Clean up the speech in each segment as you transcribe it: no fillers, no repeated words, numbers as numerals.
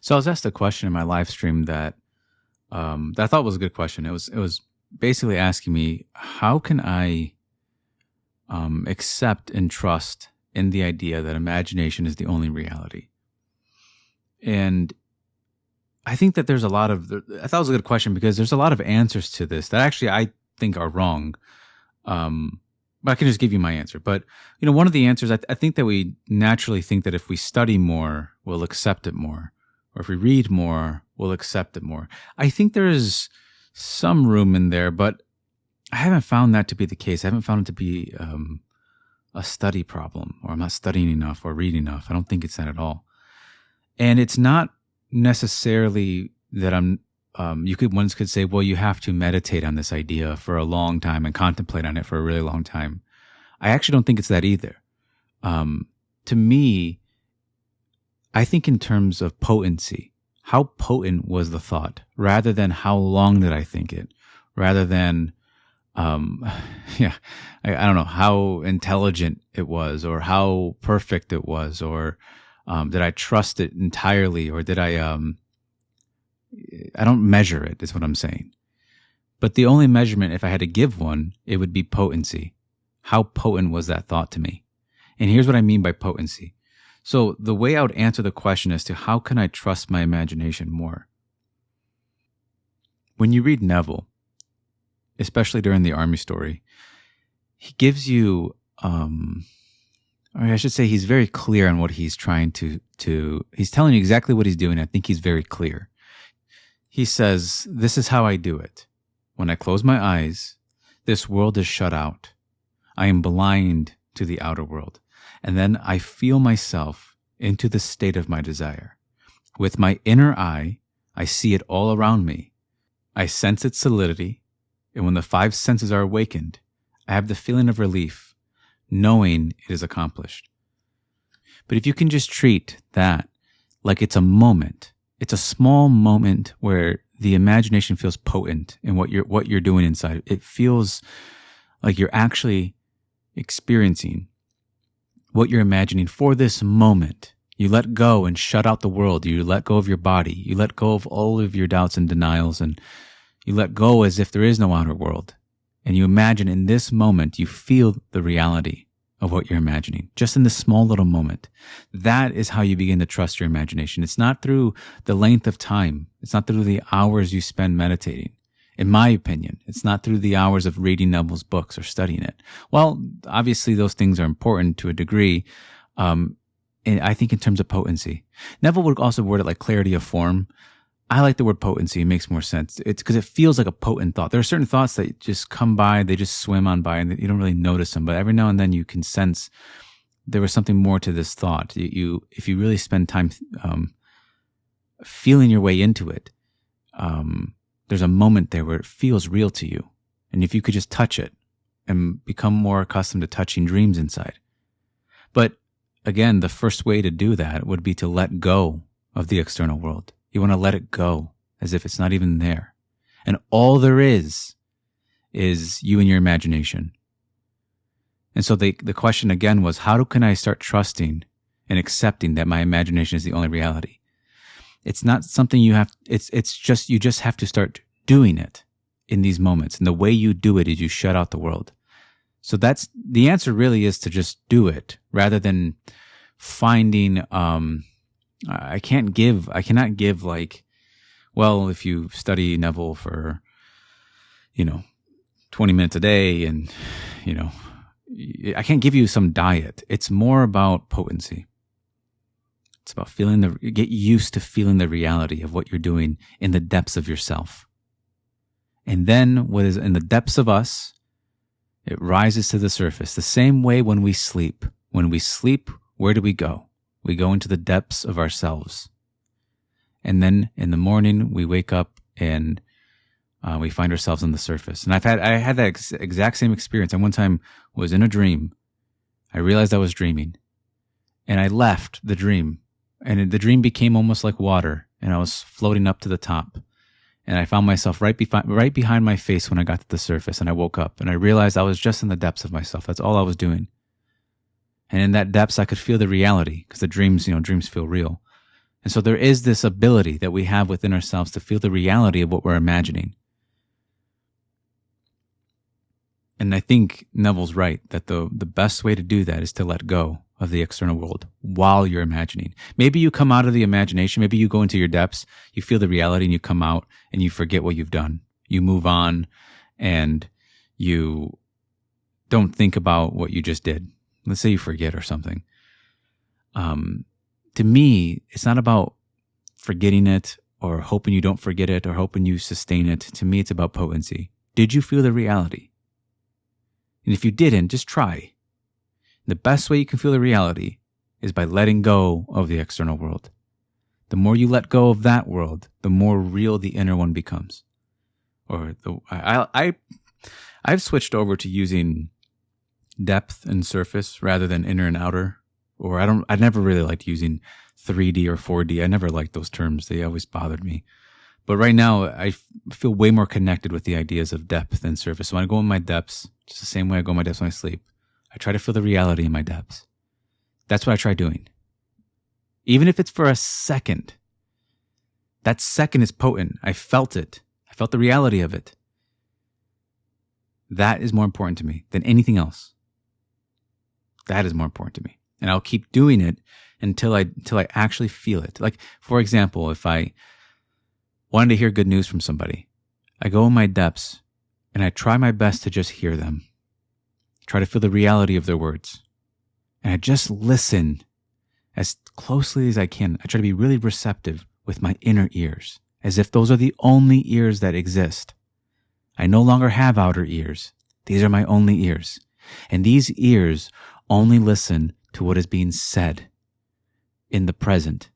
So I was asked a question in my live stream that I thought was a good question. It was basically asking me, how can I accept and trust in the idea that imagination is the only reality? And I think that there's a lot of, I thought it was a good question because there's a lot of answers to this that actually I think are wrong. But I can just give you my answer. But, one of the answers, I think that we naturally think that if we study more, we'll accept it more. Or if we read more, we'll accept it more. I think there is some room in there, but I haven't found that to be the case. I haven't found it to be a study problem, or I'm not studying enough or reading enough. I don't think it's that at all. And it's not necessarily that one could say, well, you have to meditate on this idea for a long time and contemplate on it for a really long time. I actually don't think it's that either. To me, I think in terms of potency, how potent was the thought, rather than how long did I think it, rather than, I don't know, how intelligent it was, or how perfect it was, or did I trust it entirely, or did I don't measure it, is what I'm saying. But the only measurement, if I had to give one, it would be potency. How potent was that thought to me? And here's what I mean by potency. So the way I would answer the question as to how can I trust my imagination more? When you read Neville, especially during the army story, he gives you, or I should say he's very clear on what he's trying to he's telling you exactly what he's doing. I think he's very clear. He says, this is how I do it. When I close my eyes, this world is shut out. I am blind to the outer world. And then I feel myself into the state of my desire. With my inner eye, I see it all around me. I sense its solidity. And when the 5 senses are awakened, I have the feeling of relief, knowing it is accomplished. But if you can just treat that like it's a moment, it's a small moment where the imagination feels potent in what you're doing inside. It feels like you're actually experiencing what you're imagining for this moment. You let go and shut out the world. You let go of your body. You let go of all of your doubts and denials, and you let go as if there is no outer world. And you imagine in this moment, you feel the reality of what you're imagining, just in this small little moment. That is how you begin to trust your imagination. It's not through the length of time. It's not through the hours you spend meditating. In my opinion, it's not through the hours of reading Neville's books or studying it. Well, obviously those things are important to a degree. And I think in terms of potency, Neville would also word it like clarity of form. I like the word potency. It makes more sense. It's because it feels like a potent thought. There are certain thoughts that just come by, they just swim on by, and you don't really notice them. But every now and then you can sense there was something more to this thought. If you really spend time feeling your way into it, there's a moment there where it feels real to you. And if you could just touch it and become more accustomed to touching dreams inside. But again, the first way to do that would be to let go of the external world. You want to let it go as if it's not even there. And all there is you and your imagination. And so the question again was, how can I start trusting and accepting that my imagination is the only reality? It's not something you just have to start doing it in these moments. And the way you do it is you shut out the world. So that's the answer, really, is to just do it rather than finding, I cannot give like, well, if you study Neville for, 20 minutes a day and, I can't give you some diet. It's more about potency. It's about get used to feeling the reality of what you're doing in the depths of yourself. And then what is in the depths of us, it rises to the surface. The same way when we sleep. When we sleep, where do we go? We go into the depths of ourselves. And then in the morning, we wake up and we find ourselves on the surface. And I had that exact same experience. I one time was in a dream. I realized I was dreaming. And I left the dream. And the dream became almost like water. And I was floating up to the top. And I found myself right behind my face when I got to the surface. And I woke up and I realized I was just in the depths of myself. That's all I was doing. And in that depths, I could feel the reality, because the dreams feel real. And so there is this ability that we have within ourselves to feel the reality of what we're imagining. And I think Neville's right that the best way to do that is to let go of the external world while you're imagining. Maybe you come out of the imagination, maybe you go into your depths, you feel the reality and you come out and you forget what you've done. You move on and you don't think about what you just did. Let's say you forget or something. To me, it's not about forgetting it or hoping you don't forget it or hoping you sustain it. To me, it's about potency. Did you feel the reality? And if you didn't, just try. The best way you can feel the reality is by letting go of the external world. The more you let go of that world, the more real the inner one becomes. I've switched over to using depth and surface rather than inner and outer. Or I never really liked using 3D or 4D. I never liked those terms. They always bothered me. But right now, I feel way more connected with the ideas of depth and surface. So when I go in my depths, just the same way I go in my depths when I sleep, I try to feel the reality in my depths. That's what I try doing. Even if it's for a second, that second is potent. I felt it. I felt the reality of it. That is more important to me than anything else. That is more important to me. And I'll keep doing it until I actually feel it. Like, for example, if I wanted to hear good news from somebody, I go in my depths and I try my best to just hear them. Try to feel the reality of their words. And I just listen as closely as I can. I try to be really receptive with my inner ears, as if those are the only ears that exist. I no longer have outer ears. These are my only ears. And these ears only listen to what is being said in the present.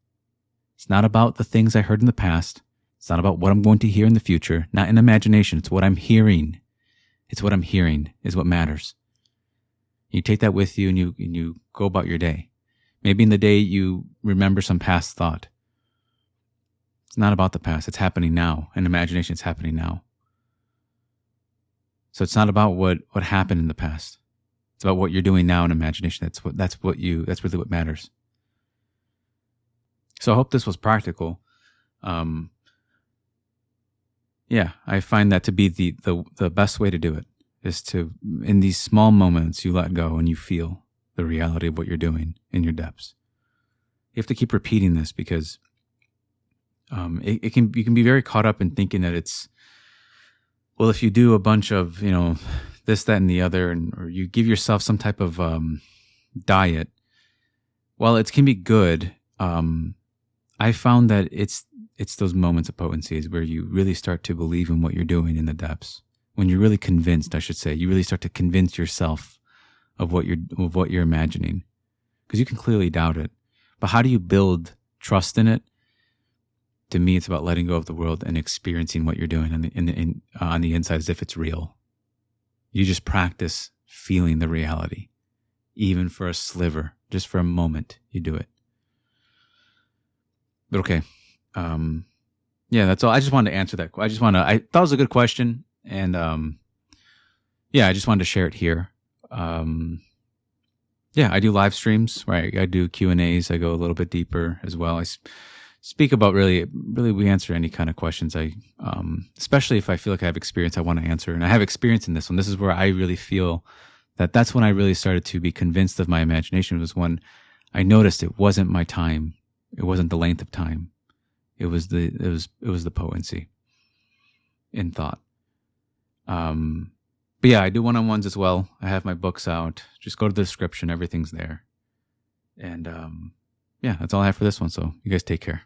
It's not about the things I heard in the past. It's not about what I'm going to hear in the future. Not in imagination. It's what I'm hearing. It's what I'm hearing is what matters. You take that with you and you go about your day. Maybe in the day you remember some past thought. It's not about the past. It's happening now. In imagination, it's happening now. So it's not about what happened in the past. It's about what you're doing now in imagination. That's really what matters. So I hope this was practical. Yeah, I find that to be the best way to do it is to, in these small moments, you let go and you feel the reality of what you're doing in your depths. You have to keep repeating this because you can be very caught up in thinking that it's, well, if you do a bunch of, this, that, and the other, or you give yourself some type of diet, while it can be good, I found that it's those moments of potency is where you really start to believe in what you're doing in the depths. When you're really convinced, I should say, you really start to convince yourself of what you're imagining, because you can clearly doubt it. But how do you build trust in it? To me, it's about letting go of the world and experiencing what you're doing on the inside as if it's real. You just practice feeling the reality, even for a sliver, just for a moment, you do it. But okay. Yeah, that's all. I just wanted to answer that. I thought it was a good question. And, yeah, I just wanted to share it here. Yeah, I do live streams, right? I do Q&As. I go a little bit deeper as well. I speak about really, we answer any kind of questions. Especially if I feel like I have experience I want to answer. And I have experience in this one. This is where I really feel that's when I really started to be convinced of my imagination, was when I noticed it wasn't my time. It wasn't the length of time. It was the potency in thought. But yeah, I do one-on-ones as well. I have my books out. Just go to the description. Everything's there. And yeah, that's all I have for this one. So you guys take care.